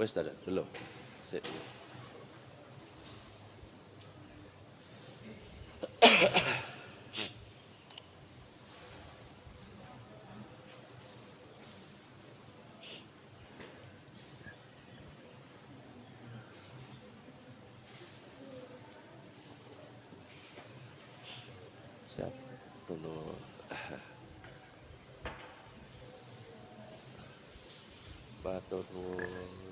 Wes ada belum? Sik. Siap. Tunggu. Batur nuwun.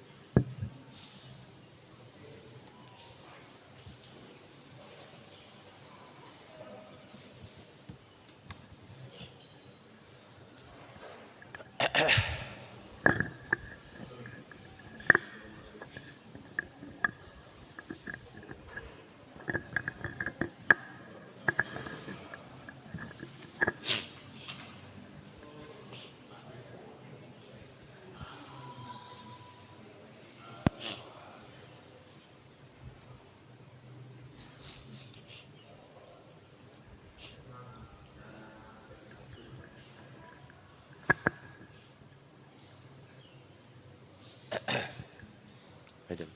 Ayo.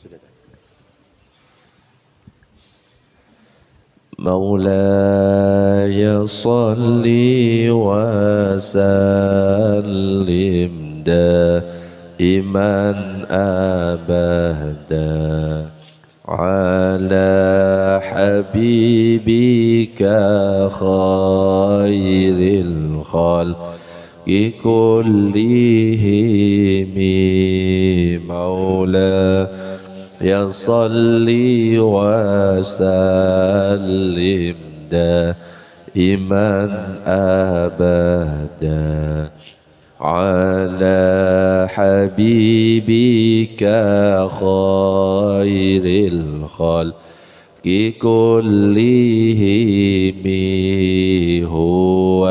Sudah. مولاي صل وسلم دائما أبدا على حبيبك خير الخلق كلهم مولاي صل وسلم دائما أبدا على حبيبك خير الخلق كلهم هو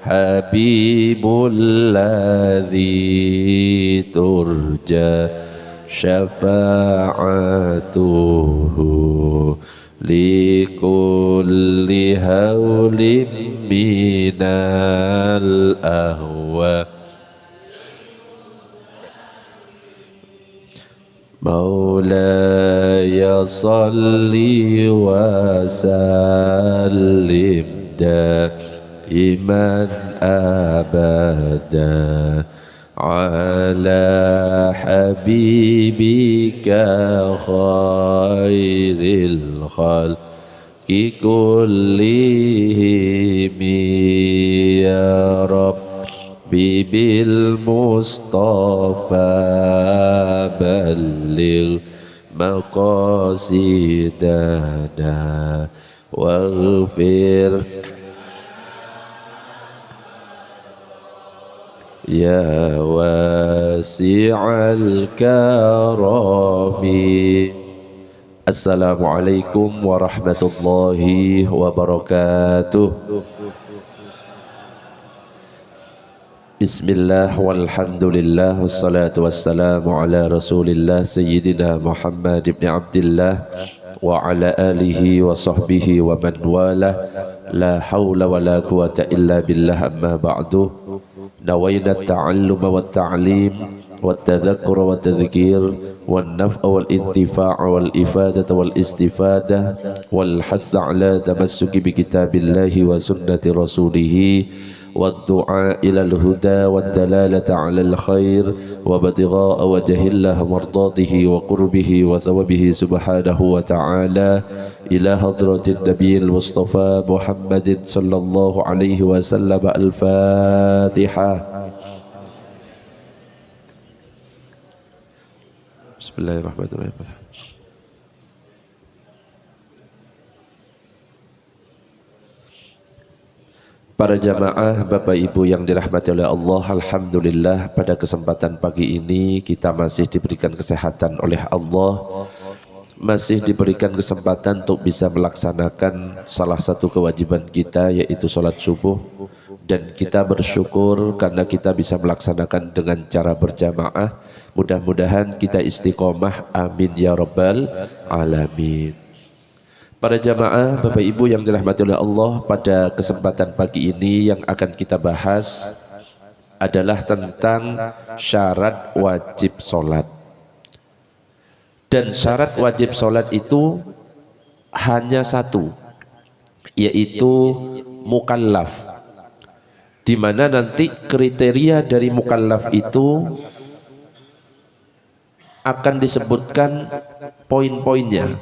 الحبيب الذي ترجى شفاعته لكل هول من الأهواء مولاي صل وسلم دائما أبدا على حبيبك خير الخلق كلهم يا ربي بالمصطفى بلغ مقاصدنا واغفر يا واسع الكرم. Assalamualaikum warahmatullahi wabarakatuh. Bismillah walhamdulillah wassalatu wassalamu ala rasulillah sayyidina Muhammad ibn Abdillah wa ala alihi wa sahbihi wa man walah. La hawla wa la quwata illa billah, amma ba'du. نوينا التعلم والتعليم والتذكر والتذكير والنفع والانتفاع والإفادة والاستفادة والحث على تمسك بكتاب الله وسنة رسوله والدعاء إلى الهدى والدلالة على الخير وابتغاء وجه الله مرضاته وقربه وثوابه سبحانه وتعالى إلى حضرة النبي المصطفى محمد صلى الله عليه وسلم. الفاتحة. بسم الله الرحمن الرحيم. Para jamaah, Bapak Ibu yang dirahmati oleh Allah, alhamdulillah pada kesempatan pagi ini kita masih diberikan kesehatan oleh Allah, masih diberikan kesempatan untuk bisa melaksanakan salah satu kewajiban kita, yaitu sholat subuh, dan kita bersyukur karena kita bisa melaksanakan dengan cara berjamaah. Mudah-mudahan kita istiqomah, amin ya rabbal alamin. Para jamaah, Bapak Ibu yang dirahmati oleh Allah, pada kesempatan pagi ini yang akan kita bahas adalah tentang syarat wajib sholat. Dan syarat wajib sholat itu hanya satu, yaitu mukallaf, di mana nanti kriteria dari mukallaf itu akan disebutkan poin-poinnya.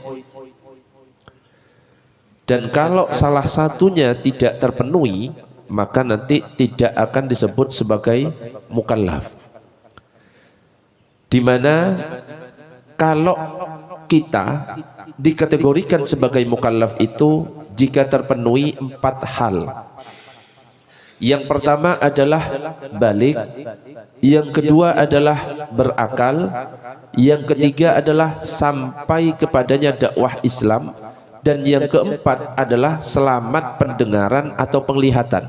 Dan kalau salah satunya tidak terpenuhi, maka nanti tidak akan disebut sebagai mukallaf. Di mana kalau kita dikategorikan sebagai mukallaf itu jika terpenuhi 4 hal. Yang pertama adalah balik, yang kedua adalah berakal, yang ketiga adalah sampai kepadanya dakwah Islam, dan yang keempat adalah selamat pendengaran atau penglihatan.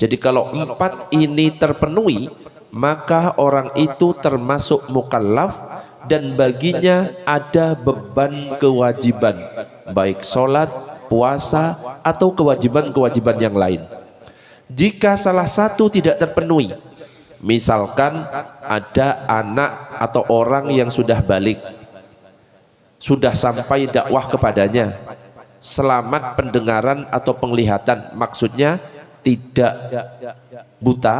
Jadi kalau 4 ini terpenuhi, maka orang itu termasuk mukallaf dan baginya ada beban kewajiban, baik sholat, puasa, atau kewajiban-kewajiban yang lain. Jika salah satu tidak terpenuhi, misalkan ada anak atau orang yang sudah balik, sudah sampai dakwah kepadanya, selamat pendengaran atau penglihatan, maksudnya tidak buta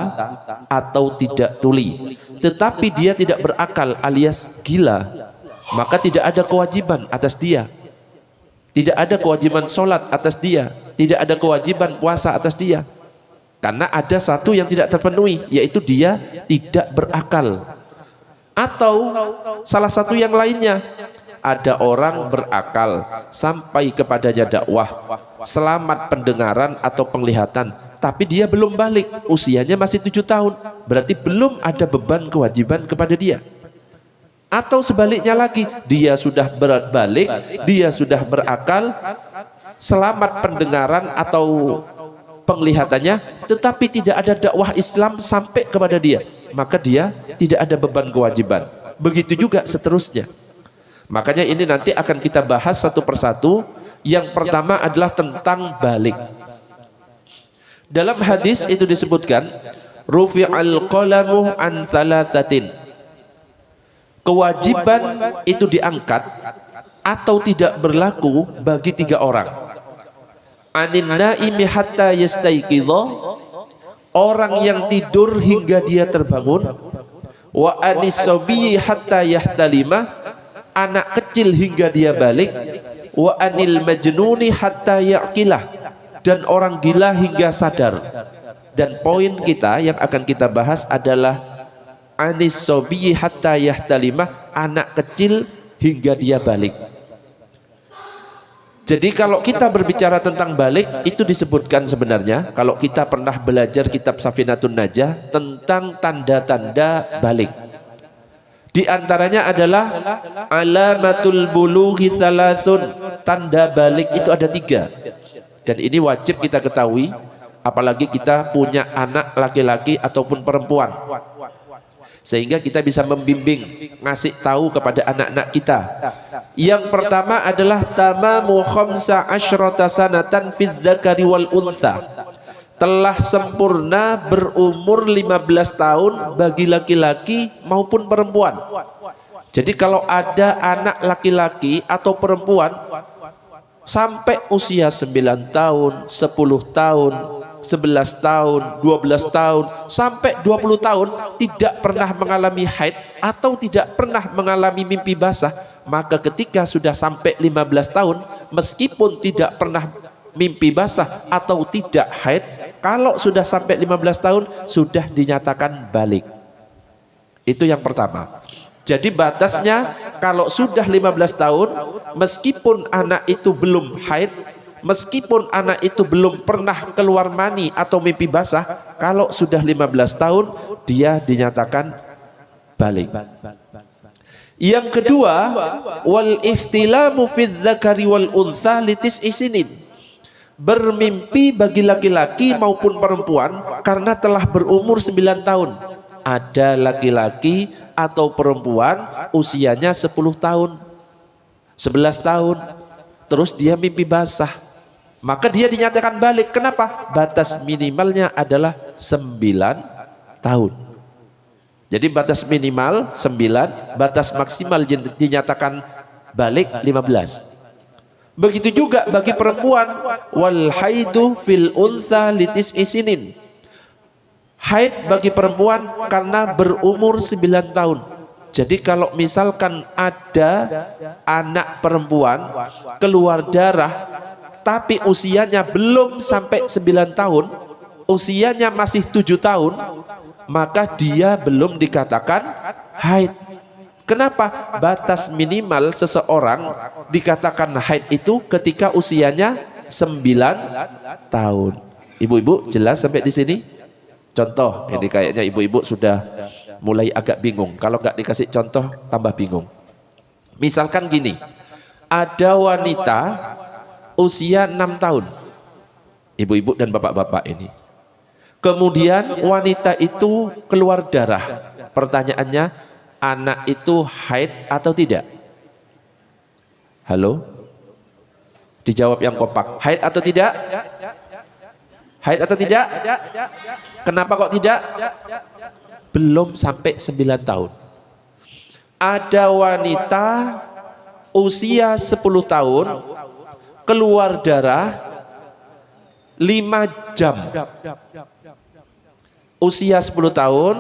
atau tidak tuli, tetapi dia tidak berakal alias gila, maka tidak ada kewajiban atas dia, tidak ada kewajiban sholat atas dia, tidak ada kewajiban puasa atas dia, karena ada satu yang tidak terpenuhi, yaitu dia tidak berakal. Atau salah satu yang lainnya, ada orang berakal sampai kepadanya dakwah, selamat pendengaran atau penglihatan, tapi dia belum balik, usianya masih 7 tahun, berarti belum ada beban kewajiban kepada dia. Atau sebaliknya lagi, dia sudah berbalik, dia sudah berakal, selamat pendengaran atau penglihatannya, tetapi tidak ada dakwah Islam sampai kepada dia, maka dia tidak ada beban kewajiban. Begitu juga seterusnya. Makanya ini nanti akan kita bahas satu persatu. Yang pertama adalah tentang balik. Dalam hadis itu disebutkan, rufi'al qalamu an thalathatin, kewajiban itu diangkat atau tidak berlaku bagi 3 orang. Anin naimi hatta yastaiqidha, orang yang tidur hingga dia terbangun. Wa anis sabiyi hatta yahtalima, anak kecil hingga dia balik. Wa anil majnuni hatta yaqilah, dan orang gila hingga sadar. Dan poin kita yang akan kita bahas adalah anis sabiyi hatta yahtalima, anak kecil hingga dia balik. Jadi kalau kita berbicara tentang balik, itu disebutkan sebenarnya, kalau kita pernah belajar kitab Safinatun Najah tentang tanda-tanda balik. Di antaranya adalah alamatul bulughi salasun, tanda balik itu ada 3. Dan ini wajib kita ketahui, apalagi kita punya anak laki-laki ataupun perempuan, sehingga kita bisa membimbing, ngasih tahu kepada anak-anak kita. Yang pertama adalah tamamu khamsa asyrata sanatan fi dzakari wal unsa, telah sempurna berumur 15 tahun bagi laki-laki maupun perempuan. Jadi kalau ada anak laki-laki atau perempuan sampai usia 9 tahun, 10 tahun, 11 tahun, 12 tahun, sampai 20 tahun tidak pernah mengalami haid atau tidak pernah mengalami mimpi basah, maka ketika sudah sampai 15 tahun, meskipun tidak pernah mimpi basah atau tidak haid, kalau sudah sampai 15 tahun sudah dinyatakan balik. Itu yang pertama. Jadi batasnya kalau sudah 15 tahun, meskipun anak itu belum haid, meskipun anak itu belum pernah keluar mani atau mimpi basah, kalau sudah 15 tahun dia dinyatakan balik. Yang kedua, wal ihtilamu fi dzakari wal untha litis isinin, bermimpi bagi laki-laki maupun perempuan karena telah berumur 9 tahun. Ada laki-laki atau perempuan usianya 10 tahun, 11 tahun, terus dia mimpi basah, maka dia dinyatakan balik. Kenapa? Batas minimalnya adalah 9 tahun. Jadi batas minimal 9, batas maksimal dinyatakan balik 15. Begitu juga bagi perempuan, wal haidu fil untha litis isinin. Haid bagi perempuan karena berumur 9 tahun. Jadi kalau misalkan ada anak perempuan keluar darah tapi usianya belum sampai 9 tahun, usianya masih 7 tahun, maka dia belum dikatakan haid. Kenapa? Batas minimal seseorang dikatakan haid itu ketika usianya 9 tahun. Ibu-ibu jelas sampai di sini? Contoh, ini kayaknya ibu-ibu sudah mulai agak bingung. Kalau nggak dikasih contoh tambah bingung. Misalkan gini, ada wanita usia 6 tahun, ibu-ibu dan bapak-bapak ini. Kemudian wanita itu keluar darah. Pertanyaannya, anak itu haid atau tidak? Halo? Dijawab yang kompak. Haid atau tidak? Haid atau tidak? Kenapa kok tidak? Belum sampai 9 tahun. Ada wanita usia 10 tahun keluar darah 5 jam. Usia 10 tahun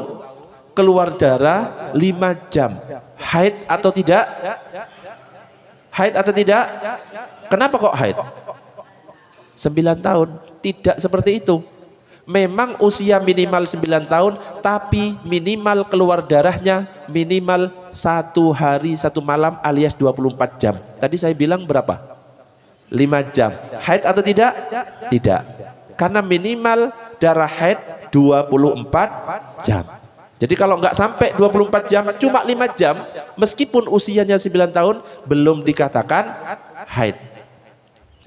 keluar darah 5 jam. Haid atau tidak? Haid atau tidak? Kenapa kok haid? 9 tahun. Tidak seperti itu. Memang usia minimal 9 tahun, tapi minimal keluar darahnya minimal 1 hari 1 malam alias 24 jam. Tadi saya bilang berapa? 5 jam. Haid atau tidak? Tidak. Karena minimal darah haid 24 jam. Jadi kalau nggak sampai 24 jam, cuma 5 jam, meskipun usianya 9 tahun, belum dikatakan haid.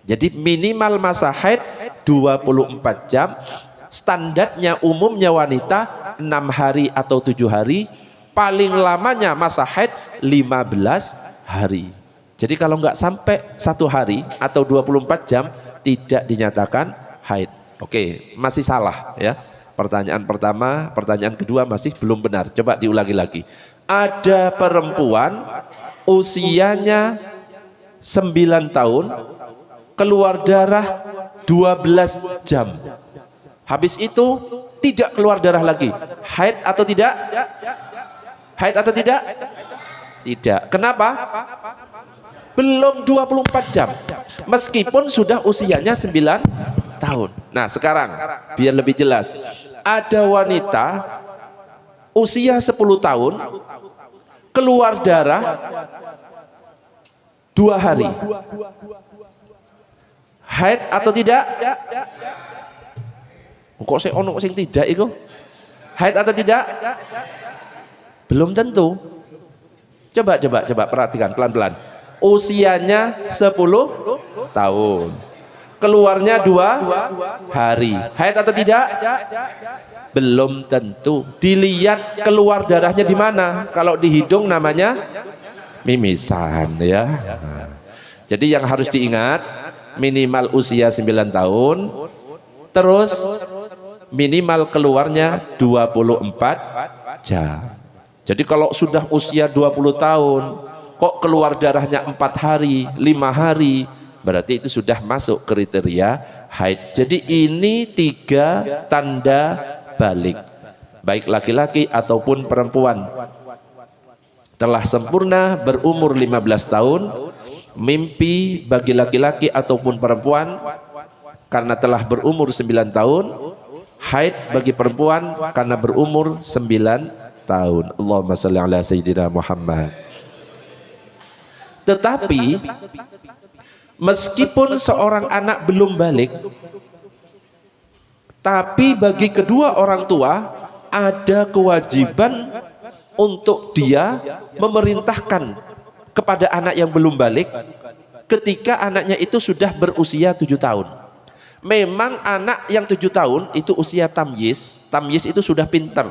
Jadi minimal masa haid 24 jam. Standarnya umumnya wanita 6 hari atau 7 hari, paling lamanya masa haid 15 hari. Jadi kalau nggak sampai 1 hari atau 24 jam tidak dinyatakan haid. Oke, masih salah ya. Pertanyaan pertama, pertanyaan kedua masih belum benar. Coba diulangi lagi. Ada perempuan usianya 9 tahun keluar darah 12 jam. Habis itu tidak keluar darah lagi. Haid atau tidak? Haid atau tidak? Tidak. Kenapa? Belum 24 jam. Meskipun sudah usianya 9 tahun. Nah sekarang biar lebih jelas. Ada wanita usia 10 tahun keluar darah 2 hari. Haid atau tidak? Kok saya ono sing tidak itu? Haid atau tidak? Belum tentu. Coba perhatikan pelan-pelan. Usianya 10 tahun. Keluarnya 2 hari. Haid atau tidak? Belum tentu. Dilihat keluar darahnya di mana. Kalau di hidung namanya mimisan ya. Jadi yang harus diingat, minimal usia 9 tahun, terus minimal keluarnya 24 jam. Jadi kalau sudah usia 20 tahun kok keluar darahnya 4 hari, 5 hari, berarti itu sudah masuk kriteria haid. Jadi ini 3 tanda balik, baik laki-laki ataupun perempuan. Telah sempurna berumur 15 tahun, mimpi bagi laki-laki ataupun perempuan karena telah berumur 9 tahun, haid bagi perempuan karena berumur 9 tahun. Allahumma shalli ala sayyidina Muhammad. Tetapi meskipun seorang anak belum balik, tapi bagi kedua orang tua ada kewajiban untuk dia memerintahkan kepada anak yang belum balik ketika anaknya itu sudah berusia 7 tahun. Memang anak yang 7 tahun itu usia tamyiz. Tamyiz itu sudah pinter,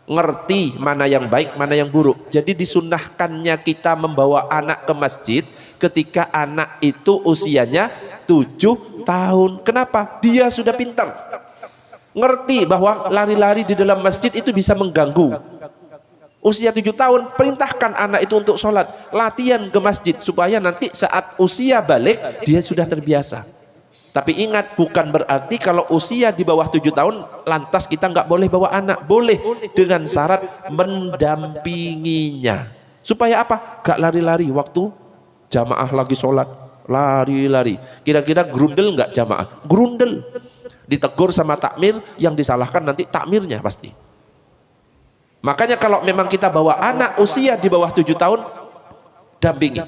ngerti mana yang baik, mana yang buruk. Jadi disunnahkannya kita membawa anak ke masjid ketika anak itu usianya 7 tahun. Kenapa? Dia sudah pintar, ngerti bahwa lari-lari di dalam masjid itu bisa mengganggu. Usia 7 tahun, perintahkan anak itu untuk sholat, latihan ke masjid supaya nanti saat usia balik dia sudah terbiasa. Tapi ingat, bukan berarti kalau usia di bawah 7 tahun lantas kita nggak boleh bawa anak. Boleh, dengan syarat mendampinginya. Supaya apa? Gak lari-lari waktu jamaah lagi sholat, lari-lari. Kira-kira grundel nggak jamaah? Grundel. Ditegur sama takmir, yang disalahkan nanti takmirnya pasti. Makanya kalau memang kita bawa anak usia di bawah 7 tahun, dampingi.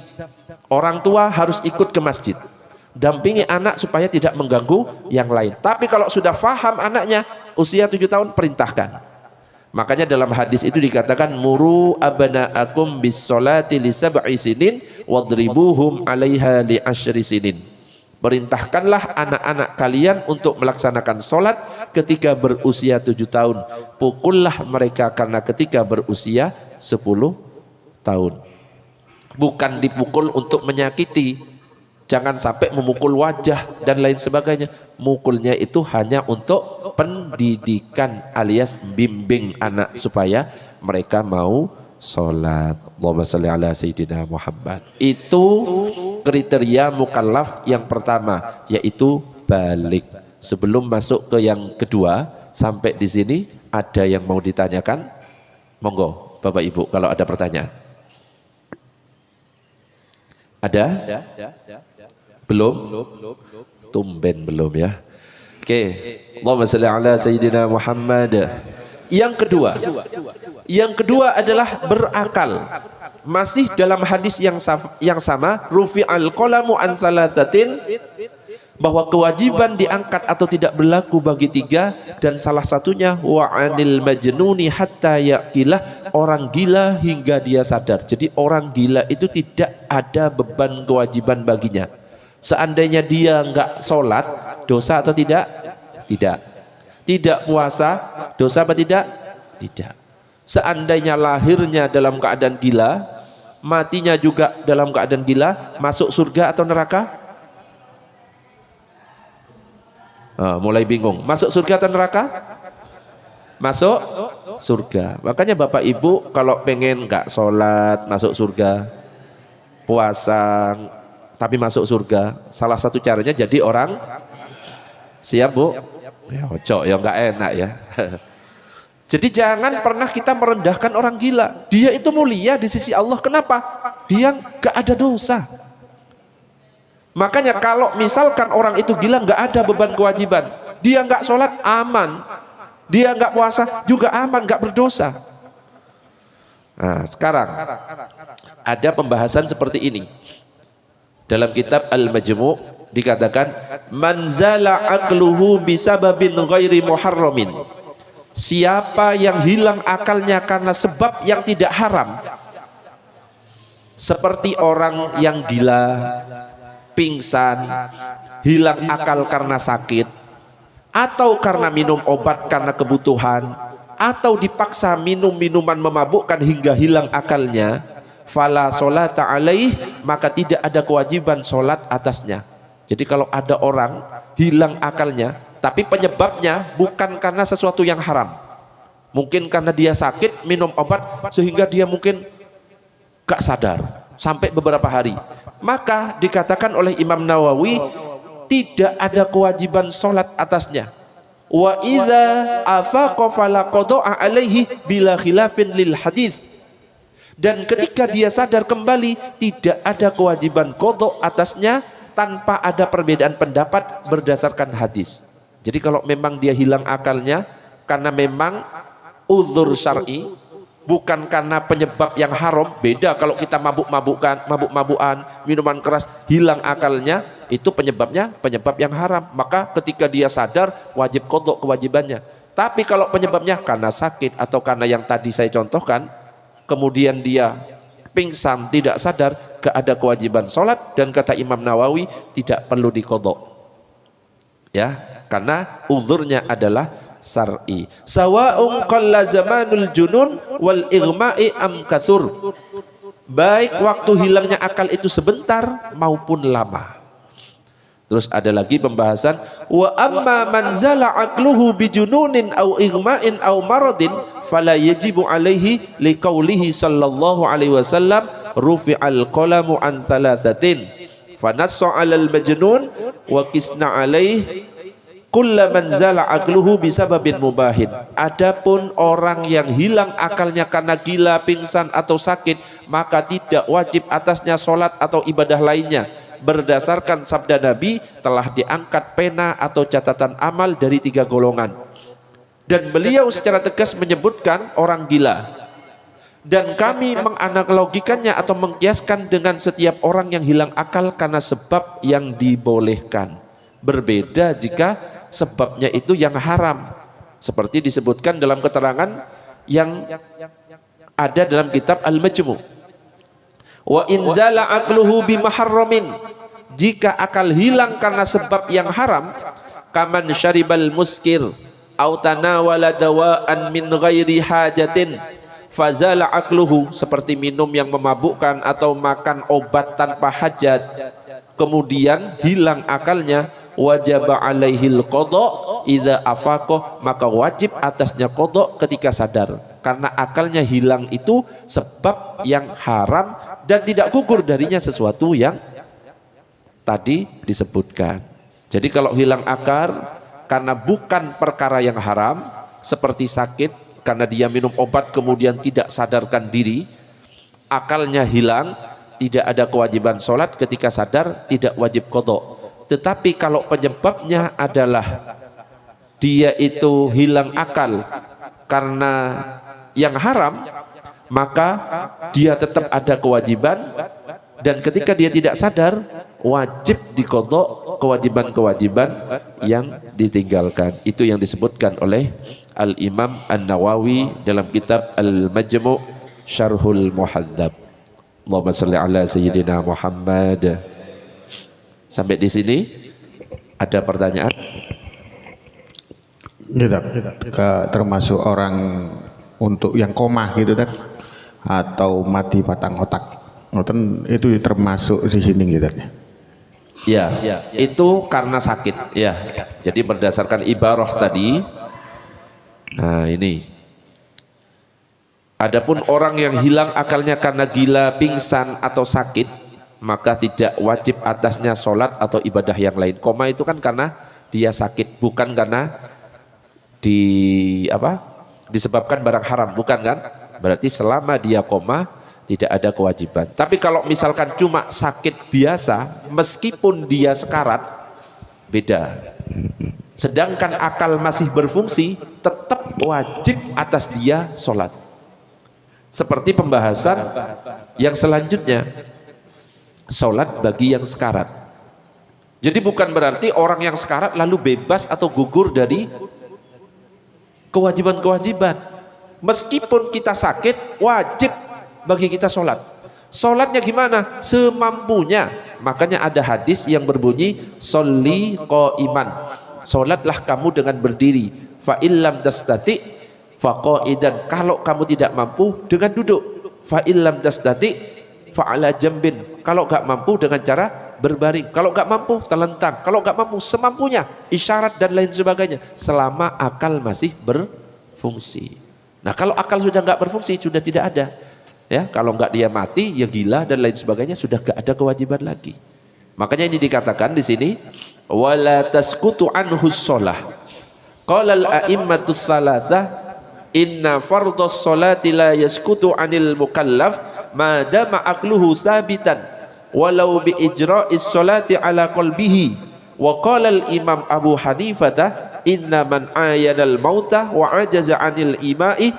Orang tua harus ikut ke masjid, dampingi anak supaya tidak mengganggu yang lain. Tapi kalau sudah faham anaknya usia 7 tahun, perintahkan. Makanya dalam hadis itu dikatakan, muru abna'akum bis sholati li sab'i sinin wadribuhum 'alaiha li 10 sinin. Perintahkanlah anak-anak kalian untuk melaksanakan sholat ketika berusia 7 tahun. Pukullah mereka karena ketika berusia 10 tahun. Bukan dipukul untuk menyakiti. Jangan sampai memukul wajah dan lain sebagainya. Mukulnya itu hanya untuk pendidikan alias bimbing anak supaya mereka mau sholat. Allahumma sholli ala sayyidina Muhammad. Itu kriteria mukallaf yang pertama, yaitu balik. Sebelum masuk ke yang kedua, sampai di sini ada yang mau ditanyakan? Monggo Bapak Ibu kalau ada pertanyaan. Ada? Belum? Tumben belum ya. Oke. Allahumma sholli ala sayyidina Muhammad. Yang kedua adalah berakal. Masih dalam hadis yang sama, rufi'al qalamu an salasatin, bahwa kewajiban diangkat atau tidak berlaku bagi 3, dan salah satunya wa anil majnuni hatta yaqilah, orang gila hingga dia sadar. Jadi orang gila itu tidak ada beban kewajiban baginya. Seandainya dia enggak sholat, dosa atau tidak? Tidak. Tidak puasa, dosa apa tidak? Tidak. Seandainya lahirnya dalam keadaan gila, matinya juga dalam keadaan gila, masuk surga atau neraka? Mulai bingung. Masuk surga atau neraka? Masuk surga. Makanya Bapak Ibu kalau pengen nggak sholat masuk surga, puasa tapi masuk surga, salah satu caranya jadi orang. Siap Bu? Ya cocok ya, nggak enak ya. Jadi jangan pernah kita merendahkan orang gila. Dia itu mulia di sisi Allah. Kenapa? Dia nggak ada dosa. Makanya kalau misalkan orang itu gila, nggak ada beban kewajiban, dia nggak sholat aman, dia nggak puasa juga aman, nggak berdosa. Nah sekarang ada pembahasan seperti ini dalam kitab Al-Majmu' dikatakan, manzala aqluhu bisababin ghairi muharramin. Siapa yang hilang akalnya karena sebab yang tidak haram, seperti orang yang gila, pingsan, hilang akal karena sakit, atau karena minum obat karena kebutuhan, atau dipaksa minum minuman memabukkan hingga hilang akalnya, fala sholata alaih, maka tidak ada kewajiban sholat atasnya. Jadi kalau ada orang hilang akalnya tapi penyebabnya bukan karena sesuatu yang haram, mungkin karena dia sakit minum obat sehingga dia mungkin gak sadar sampai beberapa hari, maka dikatakan oleh Imam Nawawi tidak ada kewajiban sholat atasnya. Wa idza afaqa fala qada'a alaihi bila khilafin lil hadis. Dan ketika dia sadar kembali, tidak ada kewajiban qada atasnya tanpa ada perbedaan pendapat berdasarkan hadis. Jadi kalau memang dia hilang akalnya karena memang uzur syar'i, bukan karena penyebab yang haram, beda kalau kita mabuk-mabukan, minuman keras, hilang akalnya, itu penyebabnya penyebab yang haram, maka ketika dia sadar wajib qada kewajibannya. Tapi kalau penyebabnya karena sakit atau karena yang tadi saya contohkan, kemudian dia pingsan tidak sadar, gak ada kewajiban sholat, dan kata Imam Nawawi tidak perlu diqada ya, karena uzurnya adalah syar'i. Sawa'un qalla zamanul junun wal igma'i am katsur. Baik waktu hilangnya akal itu sebentar maupun lama. Terus ada lagi pembahasan wa amma man zala aqluhu bijununin aw igma'in aw maradin fala yajibu alaihi liqaulihi sallallahu alaihi wasallam rufi'al qalamu an thalathatin fanassa 'alal majnun wa qisna alaihi kullu man zala aqluhu bisababin mubahin. Adapun orang yang hilang akalnya karena gila, pingsan atau sakit, maka tidak wajib atasnya salat atau ibadah lainnya. Berdasarkan sabda Nabi, telah diangkat pena atau catatan amal dari 3 golongan. Dan beliau secara tegas menyebutkan orang gila. Dan kami menganalogikannya atau mengkiaskan dengan setiap orang yang hilang akal karena sebab yang dibolehkan. Berbeda jika sebabnya itu yang haram. Seperti disebutkan dalam keterangan yang ada dalam kitab Al-Majmu'. Wa inzala aqluhu bimaharramin, jika akal hilang karena sebab yang haram, kaman syaribal muskir au tanawala dawaan min ghairi hajatin fazala aqluhu, seperti minum yang memabukkan atau makan obat tanpa hajat kemudian hilang akalnya, wajaba alaihil qada idza afaqah, maka wajib atasnya qada ketika sadar, karena akalnya hilang itu sebab yang haram dan tidak gugur darinya sesuatu yang tadi disebutkan. Jadi kalau hilang akal karena bukan perkara yang haram, seperti sakit karena dia minum obat kemudian tidak sadarkan diri, akalnya hilang, tidak ada kewajiban sholat, ketika sadar tidak wajib qada. Tetapi kalau penyebabnya adalah dia itu hilang akal karena yang haram, maka dia tetap ada kewajiban, dan ketika dia tidak sadar wajib diqadha kewajiban-kewajiban yang ditinggalkan. Itu yang disebutkan oleh Al-Imam An-Nawawi dalam kitab Al-Majmu' Syarhul Muhazzab. Allahumma shalli ala sayyidina Muhammad. Sampai di sini ada pertanyaan? Termasuk orang untuk yang koma gitu kan, atau mati batang otak, itu termasuk di sini gitu ya, itu karena sakit ya. Jadi berdasarkan ibarah tadi, nah ini, adapun orang yang hilang akalnya karena gila, pingsan atau sakit, maka tidak wajib atasnya sholat atau ibadah yang lain. Koma itu kan karena dia sakit, bukan karena disebabkan barang haram, bukan kan? Berarti selama dia koma tidak ada kewajiban. Tapi kalau misalkan cuma sakit biasa, meskipun dia sekarat, beda. Sedangkan akal masih berfungsi, tetap wajib atas dia sholat. Seperti pembahasan yang selanjutnya, sholat bagi yang sekarat. Jadi bukan berarti orang yang sekarat lalu bebas atau gugur dari kewajiban-kewajiban. Meskipun kita sakit, wajib bagi kita sholat. Sholatnya gimana? Semampunya. Makanya ada hadis yang berbunyi sholli qa'iman, sholatlah kamu dengan berdiri. Fa illam tastati fa qa'idan, kalau kamu tidak mampu dengan duduk. Fa illam tastati fa ala jambin, kalau gak mampu dengan cara berbaring. Kalau gak mampu telentang, kalau gak mampu semampunya, isyarat dan lain sebagainya, selama akal masih berfungsi. Nah kalau akal sudah gak berfungsi, sudah tidak ada ya, kalau nggak dia mati ya gila dan lain sebagainya, sudah gak ada kewajiban lagi. Makanya ini dikatakan di sini wala tasqutu anhu shalah. Qala al-a'immatus salasah inna fardhas sholati la yasqutu anil mukallaf ma dama aqluhu sabitan walau bi ijra'is sholati ala qalbihi. Wa qala al-imam Abu Hanifah inna man ayanal mauta wa ajaza anil ima'i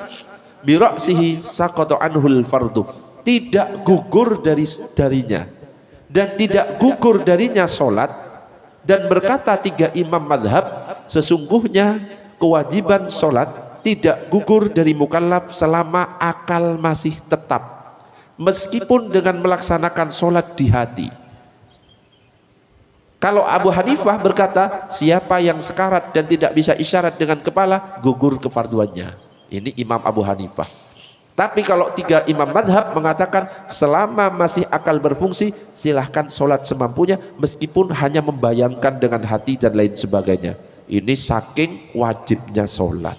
bi ra'sihi saqata anhul fardu. Tidak gugur darinya dan tidak gugur darinya sholat. Dan berkata 3 imam madhab, sesungguhnya kewajiban sholat tidak gugur dari mukallaf selama akal masih tetap, meskipun dengan melaksanakan sholat di hati. Kalau Abu Hanifah berkata siapa yang sekarat dan tidak bisa isyarat dengan kepala, gugur kefarduannya. Ini Imam Abu Hanifah. Tapi kalau 3 imam madhab mengatakan selama masih akal berfungsi silahkan sholat semampunya meskipun hanya membayangkan dengan hati dan lain sebagainya. Ini saking wajibnya sholat.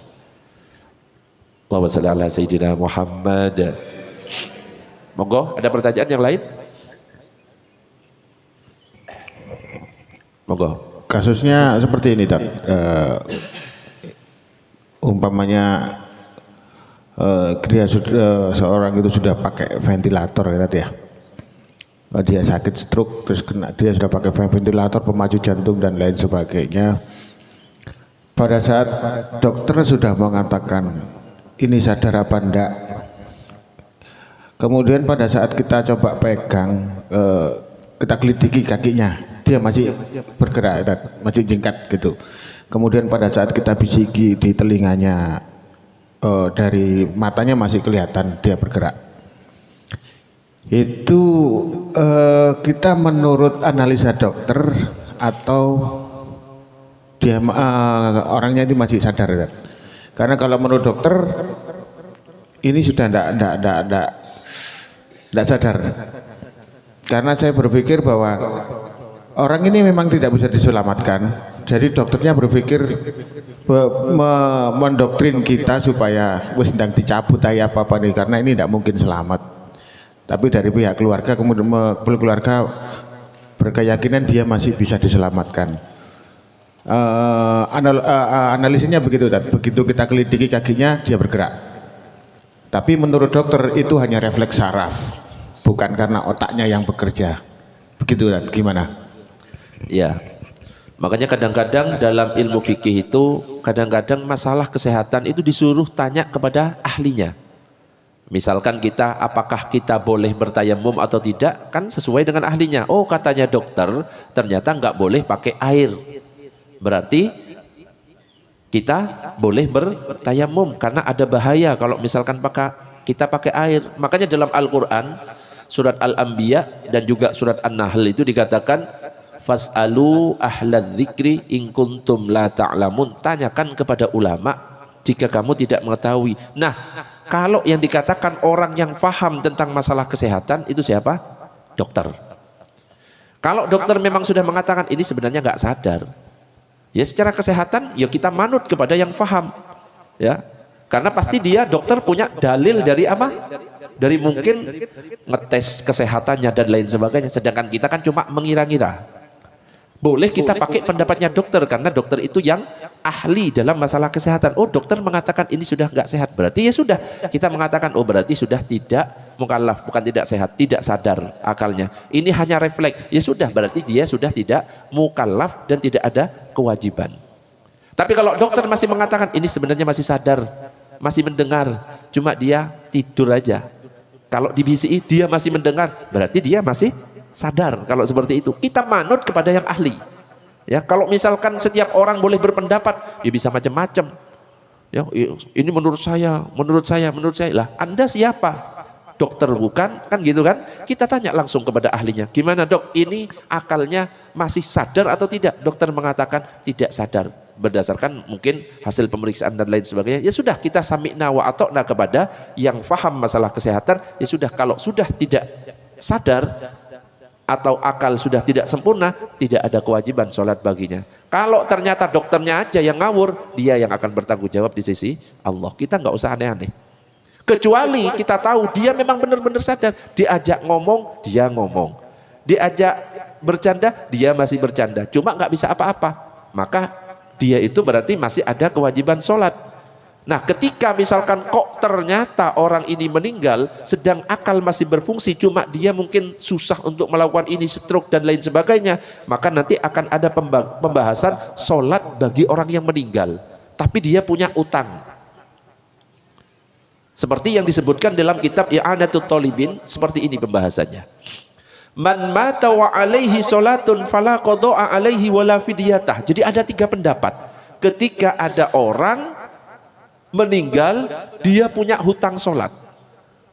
Allahumma shalli ala sayyidina Muhammad. Monggo, ada pertanyaan yang lain? Monggo. Kasusnya seperti ini, umpamanya dia sudah seorang itu sudah pakai ventilator ya, dia sakit stroke terus dia sudah pakai ventilator, pemacu jantung dan lain sebagainya. Pada saat dokter sudah mengatakan ini sadar apa enggak, kemudian pada saat kita coba pegang, kita gelidiki kakinya, dia masih bergerak, masih jingkat gitu. Kemudian pada saat kita bisiki di telinganya, dari matanya masih kelihatan dia bergerak. Itu kita menurut analisa dokter atau dia orangnya itu masih sadar, karena kalau menurut dokter ini sudah tidak sadar. Karena saya berpikir bahwa orang ini memang tidak bisa diselamatkan. Jadi dokternya berpikir mendoktrin kita supaya wis ndang dicabut aja apa nih, karena ini tidak mungkin selamat. Tapi dari pihak keluarga, kemudian keluarga berkeyakinan dia masih bisa diselamatkan. Analisanya begitu, begitu kita kelidiki kakinya dia bergerak. Tapi menurut dokter itu hanya refleks saraf, bukan karena otaknya yang bekerja. Begitu, gimana? Ya. Makanya kadang-kadang dalam ilmu fikih itu kadang-kadang masalah kesehatan itu disuruh tanya kepada ahlinya. Misalkan kita, apakah kita boleh bertayamum atau tidak, kan sesuai dengan ahlinya. Oh, katanya dokter ternyata nggak boleh pakai air, berarti kita boleh bertayamum karena ada bahaya kalau misalkan kita pakai air. Makanya dalam Al-Quran surat Al-Anbiya dan juga surat An-Nahl itu dikatakan fas'alu ahlaz zikri in kuntum la ta'lamun, tanyakan kepada ulama jika kamu tidak mengetahui. Nah, kalau yang dikatakan orang yang faham tentang masalah kesehatan itu siapa? Dokter. Kalau dokter memang sudah mengatakan ini sebenarnya nggak sadar, ya secara kesehatan ya kita manut kepada yang faham, ya, karena pasti dia dokter punya dalil dari apa? Dari mungkin ngetes kesehatannya dan lain sebagainya. Sedangkan kita kan cuma mengira-ngira. Boleh kita pakai pendapatnya dokter karena dokter itu yang ahli dalam masalah kesehatan. Oh, dokter mengatakan ini sudah nggak sehat, berarti ya sudah kita mengatakan oh berarti sudah tidak mukallaf, bukan tidak sehat, tidak sadar akalnya. Ini hanya refleks, ya sudah berarti dia sudah tidak mukallaf dan tidak ada kewajiban. Tapi kalau dokter masih mengatakan ini sebenarnya masih sadar, masih mendengar, cuma dia tidur aja. Kalau di BCI dia masih mendengar, berarti dia masih sadar. Kalau seperti itu kita manut kepada yang ahli, ya. Kalau misalkan setiap orang boleh berpendapat, ya bisa macam-macam, ya. Ini menurut saya lah. Anda siapa? Dokter bukan, kan gitu kan? Kita tanya langsung kepada ahlinya, gimana dok, ini akalnya masih sadar atau tidak? Dokter mengatakan tidak sadar, berdasarkan mungkin hasil pemeriksaan dan lain sebagainya. Ya sudah, kita sami'na wa ata'na kepada yang faham masalah kesehatan. Ya sudah, kalau sudah tidak sadar atau akal sudah tidak sempurna, tidak ada kewajiban sholat baginya. Kalau ternyata dokternya aja yang ngawur, dia yang akan bertanggung jawab di sisi Allah. Kita nggak usah aneh-aneh, kecuali kita tahu dia memang benar-benar sadar. Diajak ngomong, dia ngomong, diajak bercanda, dia masih bercanda, cuma nggak bisa apa-apa, maka dia itu berarti masih ada kewajiban sholat. Nah, ketika misalkan kok ternyata orang ini meninggal sedang akal masih berfungsi, cuma dia mungkin susah untuk melakukan ini, stroke dan lain sebagainya, maka nanti akan ada pembahasan sholat bagi orang yang meninggal tapi dia punya utang, seperti yang disebutkan dalam kitab I'anatut Thalibin. Seperti ini pembahasannya. Man mata wa alaihi sholatun fala qada'a alaihi wala fidyatah. Jadi ada 3 pendapat. Ketika ada orang meninggal, dia punya hutang sholat.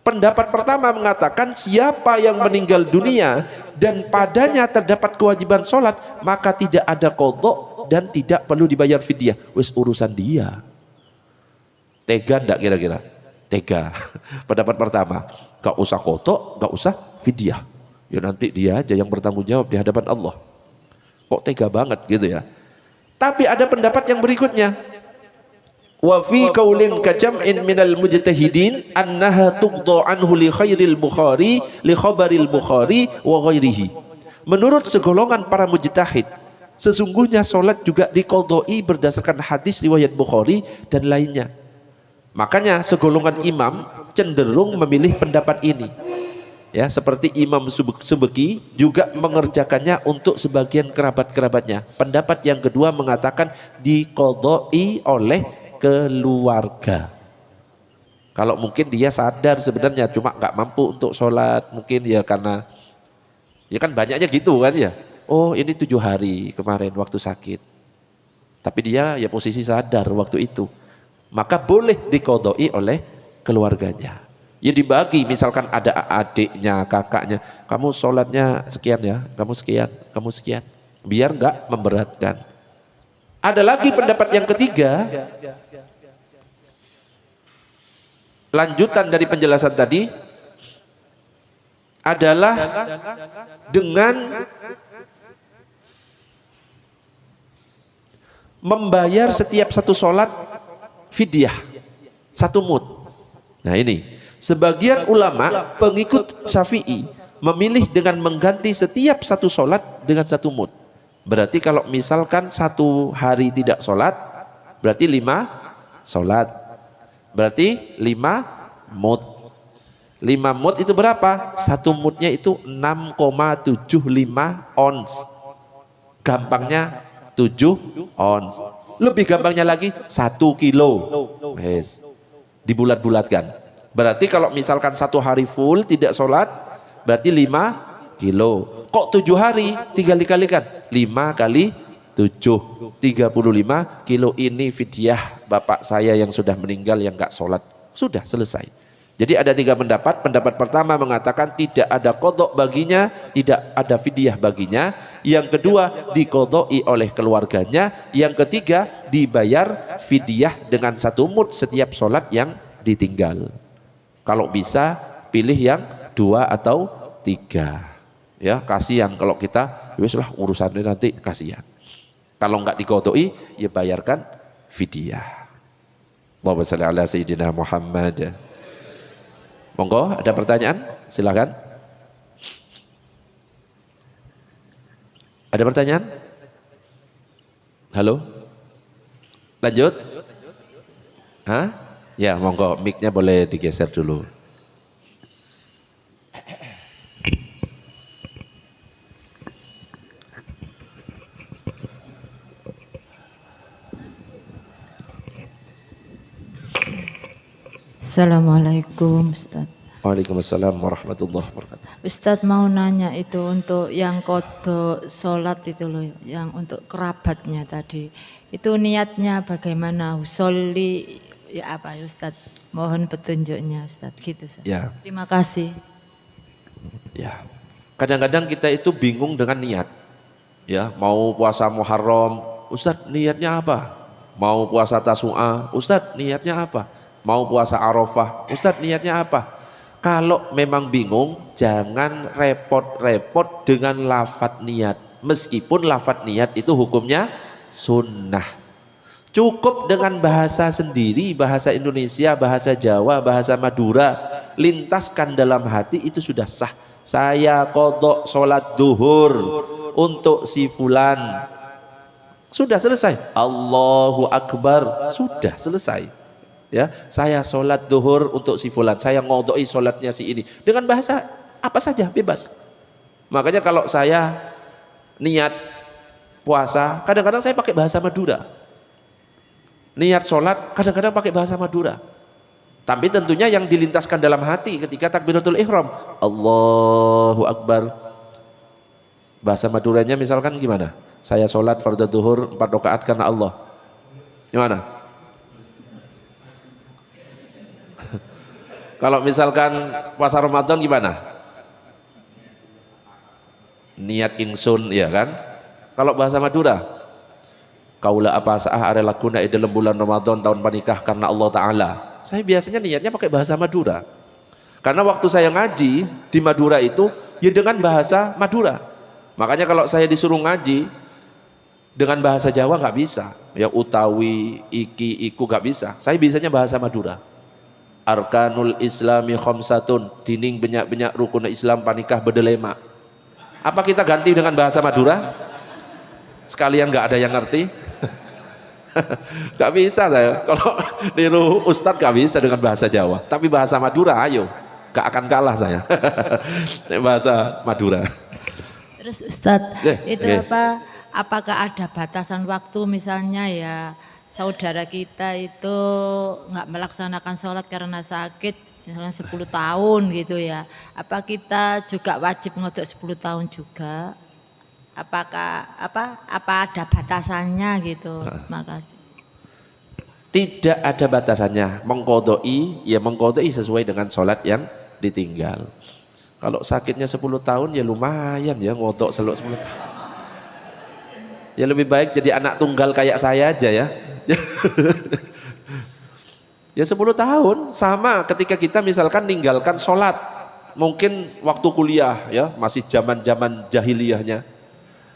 Pendapat pertama mengatakan siapa yang meninggal dunia dan padanya terdapat kewajiban sholat, maka tidak ada qadha dan tidak perlu dibayar fidyah. Wis urusan dia. Tega enggak kira-kira? Tega. Pendapat pertama, gak usah qadha, gak usah fidyah. Ya nanti dia aja yang bertanggung jawab di hadapan Allah. Kok tega banget gitu ya. Tapi ada pendapat yang berikutnya. Wa fi qaulin kajam'in minal mujtahidin annaha tuqda anhu li khairil Bukhari li khabaril Bukhari wa ghairihi. Menurut segolongan para mujtahid, sesungguhnya salat juga diqadai berdasarkan hadis riwayat Bukhari dan lainnya. Makanya segolongan imam cenderung memilih pendapat ini. Ya, seperti Imam Subeki juga mengerjakannya untuk sebagian kerabat-kerabatnya. Pendapat yang kedua mengatakan diqadai oleh keluarga. Kalau mungkin dia sadar sebenarnya cuma nggak mampu untuk sholat, mungkin ya karena ya kan banyaknya gitu kan ya. Oh ini 7 hari kemarin waktu sakit. Tapi dia ya posisi sadar waktu itu. Maka boleh diqadai oleh keluarganya. Ya dibagi, misalkan ada adiknya, kakaknya, kamu sholatnya sekian ya, kamu sekian, kamu sekian. Biar nggak memberatkan. Ada lagi pendapat yang ketiga, lanjutan dari penjelasan tadi adalah dengan membayar setiap satu sholat fidyah, satu mud. Nah ini, sebagian ulama pengikut Syafi'i memilih dengan mengganti setiap satu sholat dengan satu mud. Berarti kalau misalkan 1 hari tidak sholat, berarti 5 sholat. Berarti 5 mud. 5 mud itu berapa? 1 mudnya itu 6,75 ons. Gampangnya 7 ons. Lebih gampangnya lagi 1 kilo. Yes. Dibulat-bulatkan. Berarti kalau misalkan 1 hari full tidak sholat, berarti 5 kilo. Kok 7 hari? Tinggal dikalikan 5 kali 7 35 kilo. Ini fidyah bapak saya yang sudah meninggal yang gak sholat. Sudah selesai. Jadi ada 3 pendapat. Pendapat pertama mengatakan tidak ada qadha baginya, tidak ada fidyah baginya. Yang kedua diqadai oleh keluarganya. Yang ketiga dibayar fidyah dengan 1 mud setiap sholat yang ditinggal. Kalau bisa pilih yang 2 atau 3. Ya kasihan kalau kita weslah urusannya nanti, kasihan. Kalau enggak diqadai ya bayarkan fidyah. Allahumma shalli ala sayyidina Muhammad. Monggo, ada pertanyaan? Silakan. Ada pertanyaan? Halo? Lanjut? Hah? Ya, monggo, mic-nya boleh digeser dulu. Assalamualaikum Ustaz. Waalaikumsalam warahmatullahi wabarakatuh. Ustaz mau nanya itu untuk yang qadha sholat itu loh, yang untuk kerabatnya tadi. Itu niatnya bagaimana? Usolli ya apa ya Ustaz? Mohon petunjuknya Ustaz. Gitu Ustaz. Ya. Terima kasih. Ya. Kadang-kadang kita itu bingung dengan niat. Ya, mau puasa Muharram, Ustaz niatnya apa? Mau puasa Tasu'a, Ustaz niatnya apa? Mau puasa Arafah, Ustadz niatnya apa? Kalau memang bingung, jangan repot-repot dengan lafadz niat. Meskipun lafadz niat itu hukumnya sunnah. Cukup dengan bahasa sendiri, bahasa Indonesia, bahasa Jawa, bahasa Madura, lintaskan dalam hati itu sudah sah. Saya qadha sholat duhur untuk si fulan. Sudah selesai. Allahu Akbar, sudah selesai. Ya, saya sholat duhur untuk si fulan, saya ngodoi sholatnya si ini, dengan bahasa apa saja bebas. Makanya kalau saya niat puasa, kadang-kadang saya pakai bahasa Madura. Niat sholat, kadang-kadang pakai bahasa Madura. Tapi tentunya yang dilintaskan dalam hati ketika takbiratul ihram, Allahu Akbar. Bahasa Maduranya misalkan gimana? Saya sholat fardhu duhur 4 rakaat karena Allah. Gimana? Kalau misalkan puasa Ramadan gimana? Niat ingsun, ya kan? Kalau bahasa Madura, kaula apa sah are laguna dalam bulan Ramadan tahun panikah karena Allah Ta'ala. Saya biasanya niatnya pakai bahasa Madura. Karena waktu saya ngaji di Madura itu, ya dengan bahasa Madura. Makanya kalau saya disuruh ngaji dengan bahasa Jawa nggak bisa. Ya utawi, iki, iku nggak bisa. Saya bisanya bahasa Madura. Arkanul Islami khamsatun, dining banyak-banyak rukun Islam panikah bedelema. Apa kita ganti dengan bahasa Madura? Sekalian nggak ada yang ngerti. Nggak bisa saya. Kalau niru Ustadz nggak bisa dengan bahasa Jawa. Tapi bahasa Madura, ayo, nggak akan kalah saya. Bahasa Madura. Terus Ustadz, itu apa? Apakah ada batasan waktu misalnya ya saudara kita itu nggak melaksanakan sholat karena sakit misalnya 10 tahun gitu ya, apa kita juga wajib ngodok 10 tahun juga? Apakah apa ada batasannya gitu? Makasih. Tidak ada batasannya. Mengkodoi ya mengkodoi sesuai dengan sholat yang ditinggal. Kalau sakitnya 10 tahun ya lumayan ya ngodok 10 tahun. Ya lebih baik jadi anak tunggal kayak saya aja ya. Ya 10 tahun sama ketika kita misalkan ninggalkan sholat. Mungkin waktu kuliah ya masih zaman-zaman jahiliyahnya.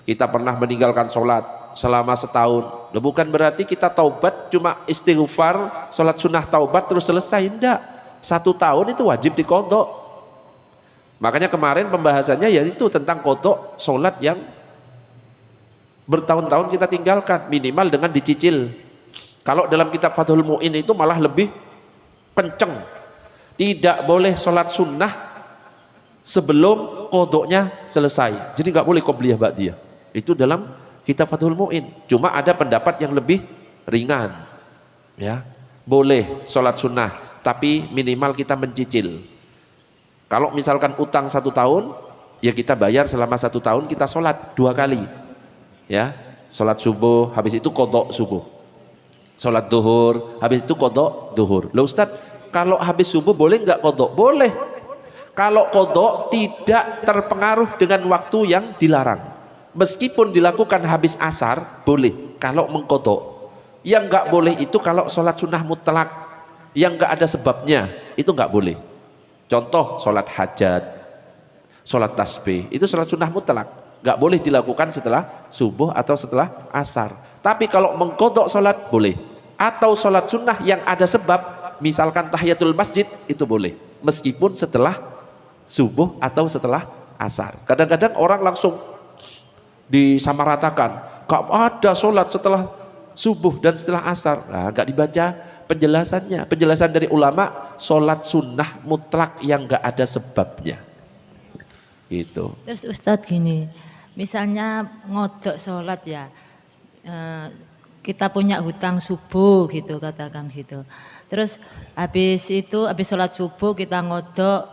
Kita pernah meninggalkan sholat selama setahun. Bukan berarti kita taubat cuma istighfar, sholat sunnah taubat terus selesai. Enggak. 1 tahun itu wajib dikodok. Makanya kemarin pembahasannya yaitu tentang kodok sholat yang bertahun-tahun kita tinggalkan, minimal dengan dicicil. Kalau dalam kitab Fathul Mu'in itu malah lebih kenceng. Tidak boleh sholat sunnah sebelum kodoknya selesai. Jadi nggak boleh qobliyah ba'diyah. Itu dalam kitab Fathul Mu'in. Cuma ada pendapat yang lebih ringan. Ya, boleh sholat sunnah, tapi minimal kita mencicil. Kalau misalkan utang 1 tahun, ya kita bayar selama 1 tahun, kita sholat 2 kali. Ya, sholat subuh, habis itu kodok subuh. Sholat duhur, habis itu kodok duhur. Loh Ustaz, kalau habis subuh boleh nggak kodok? Boleh. Kalau kodok tidak terpengaruh dengan waktu yang dilarang. Meskipun dilakukan habis asar, boleh. Kalau mengkodok. Yang nggak boleh itu kalau sholat sunnah mutlak, yang nggak ada sebabnya, itu nggak boleh. Contoh sholat hajat, sholat tasbih, itu sholat sunnah mutlak. Nggak boleh dilakukan setelah subuh atau setelah asar. Tapi kalau mengkodok sholat boleh. Atau sholat sunnah yang ada sebab, misalkan tahiyatul masjid, itu boleh. Meskipun setelah subuh atau setelah asar. Kadang-kadang orang langsung disamaratakan. Nggak ada sholat setelah subuh dan setelah asar. Nah, nggak dibaca penjelasannya. Penjelasan dari ulama, sholat sunnah mutlak yang nggak ada sebabnya. Itu. Terus Ustadz gini, misalnya ngodok sholat ya, kita punya hutang subuh gitu katakan gitu. Terus habis sholat subuh kita ngodok,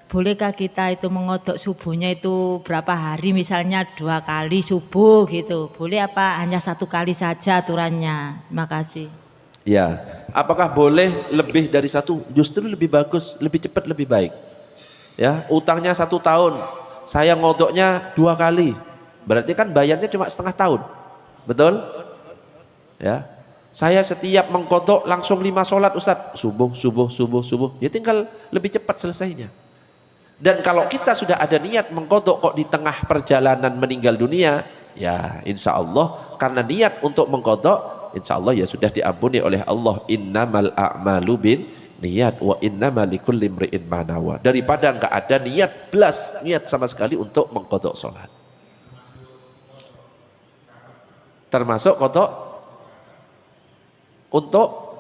bolehkah kita itu mengodok subuhnya itu berapa hari? Misalnya 2 kali subuh gitu, boleh apa hanya 1 kali saja aturannya? Terima kasih. Ya, apakah boleh lebih dari 1? Justru lebih bagus, lebih cepat, lebih baik. Ya, utangnya 1 tahun, saya ngodoknya 2 kali, berarti kan bayarnya cuma setengah tahun, betul? Ya, saya setiap mengkodok langsung 5 sholat Ustadz, subuh, ya tinggal lebih cepat selesainya. Dan kalau kita sudah ada niat mengkodok kok di tengah perjalanan meninggal dunia, ya insya Allah karena niat untuk mengkodok, insya Allah ya sudah diampuni oleh Allah. Innamal a'malu bin niat wa innama likulli imri'in ma nawa. Daripada enggak ada niat niat sama sekali untuk mengkodok sholat. Termasuk kodok untuk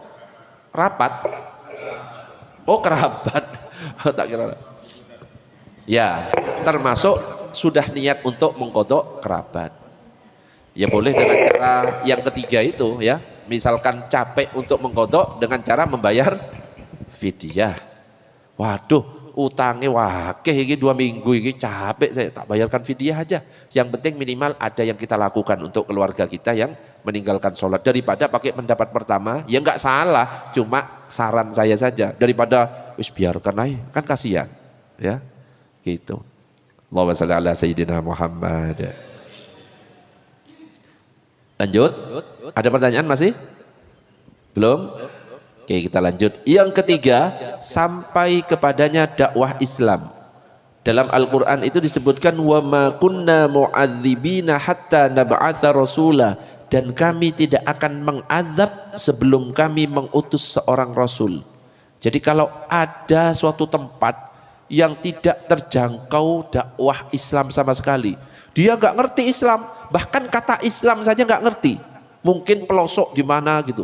rapat. Oh kerabat. Tak kira. Ya, termasuk sudah niat untuk mengkodok kerabat. Ya boleh dengan cara yang ketiga itu ya. Misalkan capek untuk mengkodok dengan cara membayar fidyah. Waduh, utangnya wakeh ini 2 minggu ini capek saya tak bayarkan fidyah aja. Yang penting minimal ada yang kita lakukan untuk keluarga kita yang meninggalkan sholat, daripada pakai pendapat pertama. Ya nggak salah, cuma saran saya saja, daripada wis biarkan aja, kan kasihan ya gitu. Allahumma shalli ala sayyidina Muhammad. Lanjut, ada pertanyaan masih? Belum? Oke, kita lanjut. Yang ketiga, sampai kepadanya dakwah Islam. Dalam Al-Quran itu disebutkan wa ma kunna mu'adzibina hatta nab'atsa rasula, dan kami tidak akan mengazab sebelum kami mengutus seorang rasul. Jadi kalau ada suatu tempat yang tidak terjangkau dakwah Islam sama sekali, dia nggak ngerti Islam, bahkan kata Islam saja nggak ngerti, mungkin pelosok di mana gitu,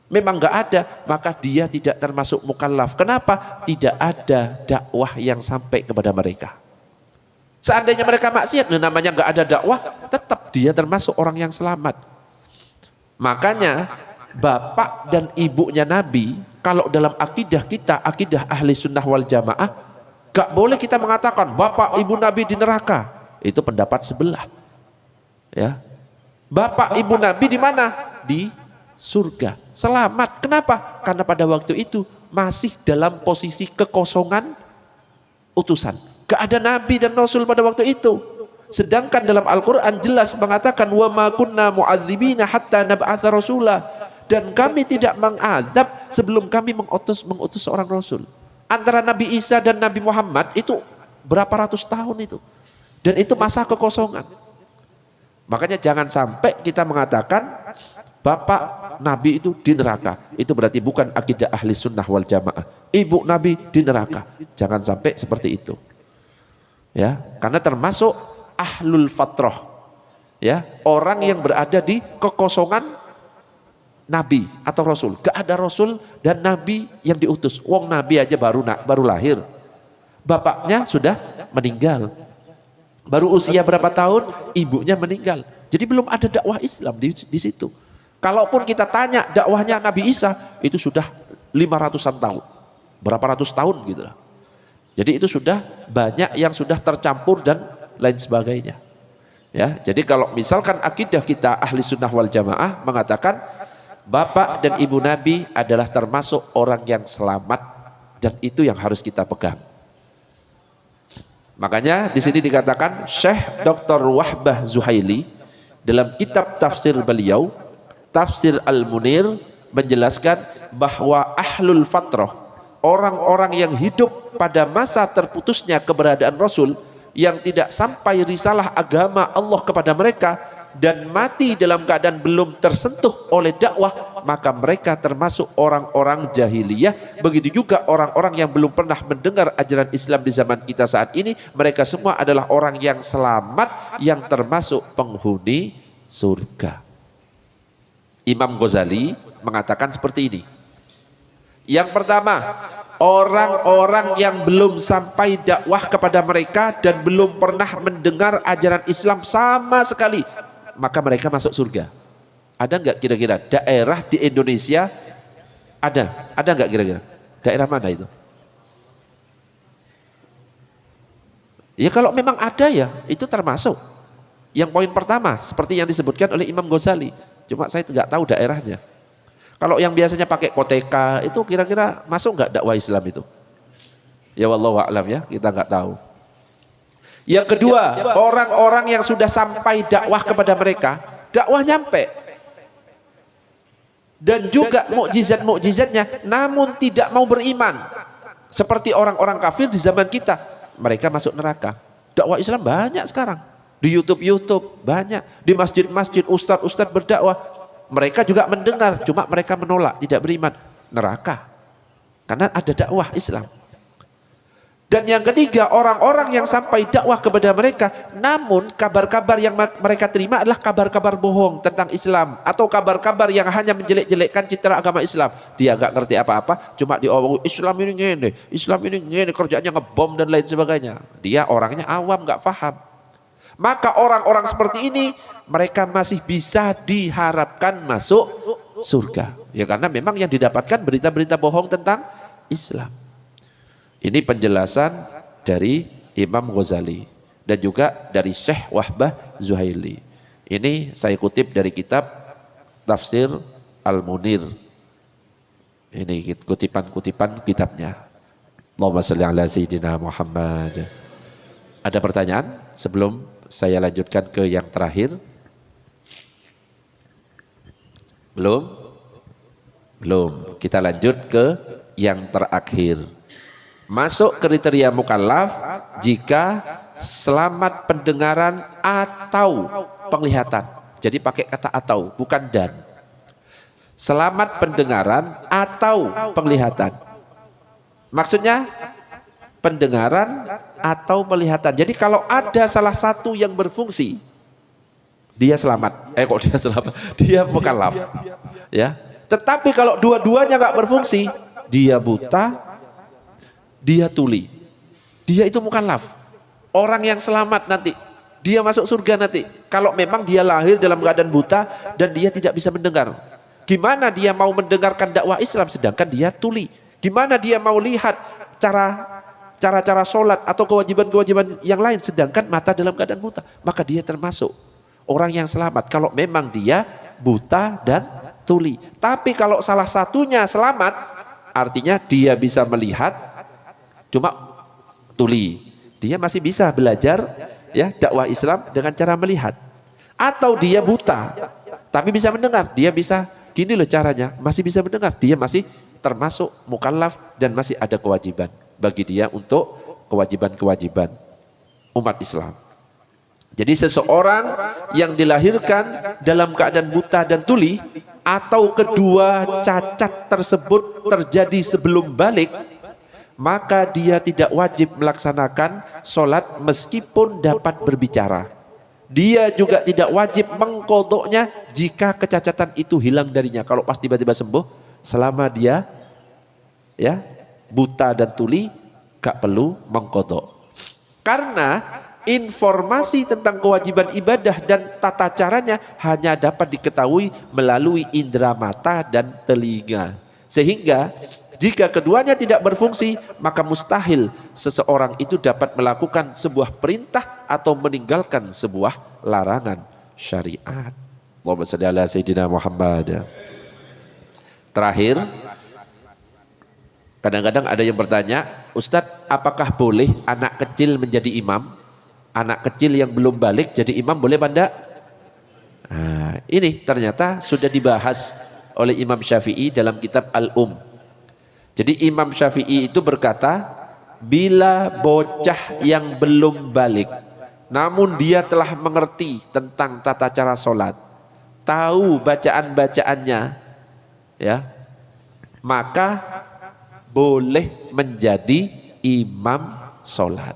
memang nggak ada, maka dia tidak termasuk mukallaf. Kenapa? Tidak ada dakwah yang sampai kepada mereka. Seandainya mereka maksiat, namanya nggak ada dakwah, tetap dia termasuk orang yang selamat. Makanya bapak dan ibunya Nabi, kalau dalam akidah kita, akidah ahli sunnah wal jamaah, gak boleh kita mengatakan bapak ibu Nabi di neraka. Itu pendapat sebelah. Ya, bapak ibu Nabi di mana? Di surga, selamat. Kenapa? Karena pada waktu itu masih dalam posisi kekosongan utusan. Gak ada nabi dan rasul pada waktu itu. Sedangkan dalam Al-Quran jelas mengatakan wa ma kunna mu'adzibina hatta nab'atsa rasula, dan kami tidak mengazab sebelum kami mengutus seorang rasul. Antara Nabi Isa dan Nabi Muhammad itu berapa ratus tahun itu, dan itu masa kekosongan. Makanya jangan sampai kita mengatakan bapak Nabi itu di neraka, itu berarti bukan akidah ahli sunnah wal jamaah. Ibu Nabi di neraka, jangan sampai seperti itu. Ya, karena termasuk ahlul fatrah, ya, orang yang berada di kekosongan Nabi atau Rasul. Gak ada Rasul dan Nabi yang diutus. Wong Nabi aja baru lahir, bapaknya sudah meninggal, baru usia berapa tahun ibunya meninggal. Jadi belum ada dakwah Islam di situ. Kalaupun kita tanya dakwahnya Nabi Isa, itu sudah 500-an tahun, berapa ratus tahun gitu lah. Jadi itu sudah banyak yang sudah tercampur dan lain sebagainya. Ya, jadi kalau misalkan akidah kita ahli sunnah wal jamaah mengatakan bapak dan ibu Nabi adalah termasuk orang yang selamat, dan itu yang harus kita pegang. Makanya di sini dikatakan Syekh Dr. Wahbah Zuhaili dalam kitab tafsir beliau Tafsir Al-Munir menjelaskan bahwa ahlul fatrah, orang-orang yang hidup pada masa terputusnya keberadaan Rasul, yang tidak sampai risalah agama Allah kepada mereka dan mati dalam keadaan belum tersentuh oleh dakwah, maka mereka termasuk orang-orang jahiliyah. Begitu juga orang-orang yang belum pernah mendengar ajaran Islam di zaman kita saat ini, mereka semua adalah orang yang selamat, yang termasuk penghuni surga. Imam Ghazali mengatakan seperti ini. Yang pertama, orang-orang yang belum sampai dakwah kepada mereka dan belum pernah mendengar ajaran Islam sama sekali, maka mereka masuk surga. Ada nggak kira-kira daerah di Indonesia? Ada nggak kira-kira? Daerah mana itu? Ya kalau memang ada ya, itu termasuk. Yang poin pertama seperti yang disebutkan oleh Imam Ghazali. Cuma saya nggak tahu daerahnya. Kalau yang biasanya pakai koteka itu kira-kira masuk nggak dakwah Islam itu? Ya wallahu a'lam ya, kita nggak tahu. Yang kedua, orang-orang yang sudah sampai dakwah kepada mereka, dakwah nyampe. Dan juga mukjizat-mukjizatnya, namun tidak mau beriman. Seperti orang-orang kafir di zaman kita, mereka masuk neraka. Dakwah Islam banyak sekarang. Di YouTube banyak, di masjid-masjid ustadz berdakwah, mereka juga mendengar, cuma mereka menolak, tidak beriman, neraka, karena ada dakwah Islam. Dan yang ketiga, orang-orang yang sampai dakwah kepada mereka, namun kabar-kabar yang mereka terima adalah kabar-kabar bohong tentang Islam, atau kabar-kabar yang hanya menjelek-jelekkan citra agama Islam. Dia nggak ngerti apa-apa, cuma diomong Islam ini ngene, Islam ini ngene, kerjanya ngebom dan lain sebagainya. Dia orangnya awam, nggak paham. Maka orang-orang seperti ini, mereka masih bisa diharapkan masuk surga. Ya karena memang yang didapatkan berita-berita bohong tentang Islam. Ini penjelasan dari Imam Ghazali dan juga dari Syekh Wahbah Zuhaili. Ini saya kutip dari kitab Tafsir Al-Munir. Ini kutipan-kutipan kitabnya. Allahumma shalli ala sayyidina Muhammad. Ada pertanyaan sebelum saya lanjutkan ke yang terakhir? Belum? Belum. Kita lanjut ke yang terakhir. Masuk kriteria mukallaf jika selamat pendengaran atau penglihatan. Jadi pakai kata atau, bukan dan. Selamat pendengaran atau penglihatan. Maksudnya pendengaran atau penglihatan. Jadi kalau ada salah satu yang berfungsi, dia selamat. Kok dia selamat? Dia mukallaf. Ya. Tetapi kalau dua-duanya nggak berfungsi, dia buta, dia tuli. Dia itu mukallaf. Orang yang selamat nanti, dia masuk surga nanti. Kalau memang dia lahir dalam keadaan buta dan dia tidak bisa mendengar. Gimana dia mau mendengarkan dakwah Islam sedangkan dia tuli? Gimana dia mau lihat cara-cara sholat atau kewajiban-kewajiban yang lain sedangkan mata dalam keadaan buta? Maka dia termasuk orang yang selamat kalau memang dia buta dan tuli. Tapi kalau salah satunya selamat, artinya dia bisa melihat, cuma tuli. Dia masih bisa belajar ya dakwah Islam dengan cara melihat. Atau dia buta tapi bisa mendengar. Dia bisa gini loh caranya, masih bisa mendengar. Dia masih termasuk mukallaf dan masih ada kewajiban bagi dia untuk kewajiban-kewajiban umat Islam. Jadi seseorang yang dilahirkan dalam keadaan buta dan tuli atau kedua cacat tersebut terjadi sebelum balik, maka dia tidak wajib melaksanakan sholat meskipun dapat berbicara. Dia juga tidak wajib mengqodoknya jika kecacatan itu hilang darinya. Kalau pas tiba-tiba sembuh, selama dia ya buta dan tuli gak perlu mengqodok. Karena informasi tentang kewajiban ibadah dan tata caranya hanya dapat diketahui melalui indera mata dan telinga. Sehingga jika keduanya tidak berfungsi, maka mustahil seseorang itu dapat melakukan sebuah perintah atau meninggalkan sebuah larangan syariat. Allahumma shalli ala sayyidina Muhammad. Terakhir, kadang-kadang ada yang bertanya, Ustadz, apakah boleh anak kecil menjadi imam? Anak kecil yang belum balik jadi imam boleh apa enggak? Nah, ini ternyata sudah dibahas oleh Imam Syafi'i dalam kitab Al-Um. Jadi Imam Syafi'i itu berkata, bila bocah yang belum balik namun dia telah mengerti tentang tata cara sholat, tahu bacaan-bacaannya, ya, maka boleh menjadi imam sholat.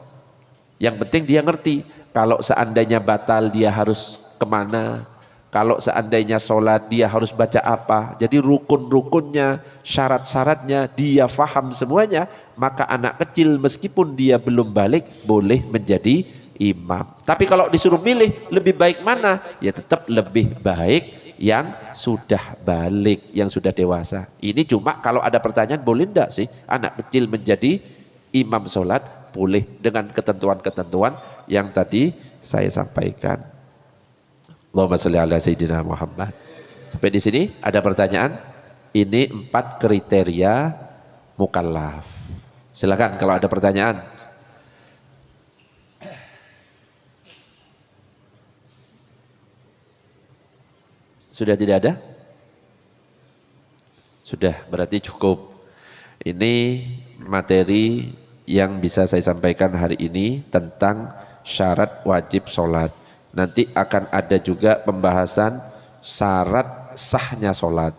Yang penting dia ngerti kalau seandainya batal dia harus kemana, kalau seandainya sholat dia harus baca apa. Jadi rukun-rukunnya, syarat-syaratnya dia faham semuanya, maka anak kecil meskipun dia belum balik boleh menjadi imam. Tapi kalau disuruh milih lebih baik mana, ya tetap lebih baik yang sudah balik, yang sudah dewasa. Ini cuma kalau ada pertanyaan, boleh enggak sih anak kecil menjadi imam sholat? Boleh dengan ketentuan-ketentuan yang tadi saya sampaikan. Allahumma shalli ala sayyidina Muhammad. Sampai di sini ada pertanyaan? Ini 4 kriteria mukallaf. Silakan kalau ada pertanyaan. Sudah tidak ada? Sudah, berarti cukup. Ini materi yang bisa saya sampaikan hari ini tentang syarat wajib sholat. Nanti akan ada juga pembahasan syarat sahnya sholat.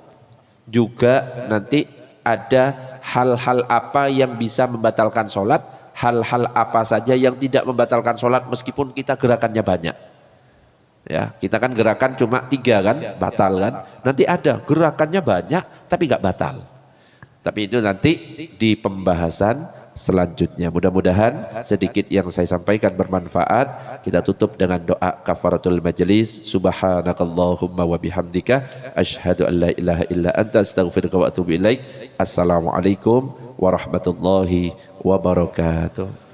Juga nanti ada hal-hal apa yang bisa membatalkan sholat, hal-hal apa saja yang tidak membatalkan sholat meskipun kita gerakannya banyak. Ya, kita kan gerakan cuma 3 kan, batal kan. Nanti ada gerakannya banyak tapi nggak batal. Tapi itu nanti di pembahasan selanjutnya. Mudah-mudahan sedikit yang saya sampaikan bermanfaat. Kita tutup dengan doa kafaratul majelis. Subhanakallahumma wa bihamdika asyhadu an la ilaha illa anta astaghfiruka wa atubu ilaik. Assalamualaikum warahmatullahi wabarakatuh.